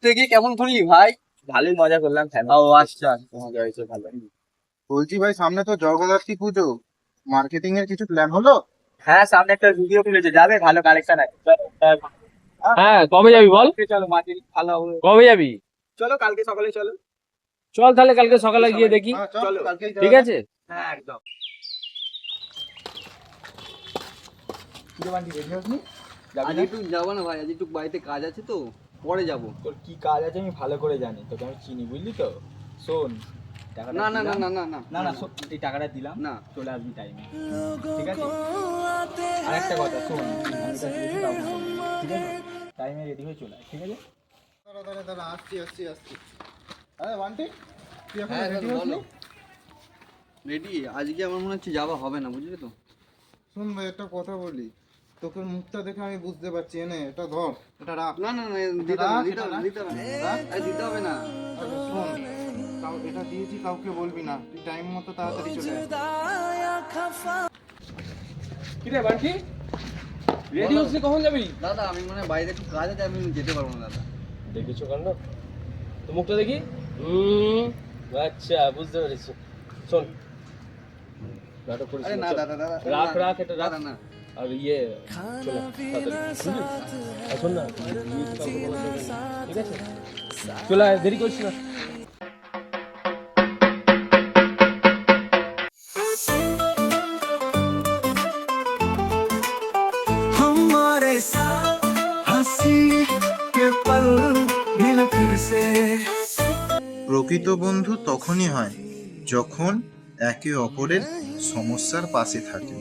ঘুরতে গিয়ে কেমন ঘুরলি ভাই? ভালোই মজা করলাম। ও আচ্ছা, মজা হয়েছে ভালো। বলছি ভাই, সামনে তো জগদ্ধাত্রী পুজো, মার্কেটিং এর কিছু প্ল্যান হলো? হ্যাঁ, সামনে একটা ভিডিও খুলেছে, যাবে? ভালো কালেকশন আছে। হ্যাঁ, কবে যাবি বল? চলো মার্কেটিং ভালো হবে। কবে যাবি? চলো কালকে সকালে চলো। চল তাহলে কালকে সকালে গিয়ে দেখি। হ্যাঁ, চল, চলো। কালকেই যাওয়া ঠিক যাক। আছে। হ্যাঁ একদম। রেডি হসনি? যাবি আজ না? একটু যাবো না ভাই, আজ একটু বাড়িতে কাজ আছে তো, পরে যাবো। তোর কি কাজ আছে আমি ভালো করে জানি, তোকে আমি চিনি, বুঝলি তো। শোন, টাকাটা না না না দিলাম। না না না না না শোন, এই টাকাটা দিলাম, না। চলে আসবি টাইমে, ঠিক আছে? আর একটা কথা শোন, আমি তো দিয়েছি কাউকে বলবি না, ঠিক আছে? টাইমে রেডি হয়ে চলে আয়, ঠিক আছে? দাঁড়া দাঁড়া দাঁড়া, আসছি। আরে বান্টি, তুই এখন হ্যাঁ রেডি বলো। হসনি? রেডি? আজকে আমার মনে হচ্ছে যাওয়া হবে না, বুঝলি তো। শুন ভাই, একটা কথা বলি, তোকে মুখটা দেখে আমি বুঝতে পারছি। এনে এটা ধর, এটা রাখ। না না না দিতে হবে না, দিতে হবে না, রাখ। দিতে হবে না। আরে দিতে হবে না। আচ্ছা শোন, এটা দিয়েছি, কাউকে বলবি না, তুই টাইম মতো তাড়াতাড়ি চলে আয়। কি রে বান্টি, রেডি বলো। হচ্ছিস কখন যাবি? দাদা আমি মনে হয় বাইরে একটু কাজ আছে, আমি যেতে পারবো না দাদা। দেখেছো কাণ্ড, তো মুখটা দেখি। আচ্ছা বুঝতে পেরেছি। শোন, নাটক করিস আরে না, না চল। দাদা দাদা রাখ এটা রাখ। দাদা না। আর ইয়ে চলে তাড়াতাড়ি, বুঝলি? আর শোন না, তুই কাউকে বলার দরকার নেই, ঠিক আছে? চলে আয়, দেরি করিস না। हमारे साथ हंसी के पल गिन फिर से। প্রকৃত বন্ধু তখনই হয় যখন একে অপরের সমস্যার পাশে থাকে।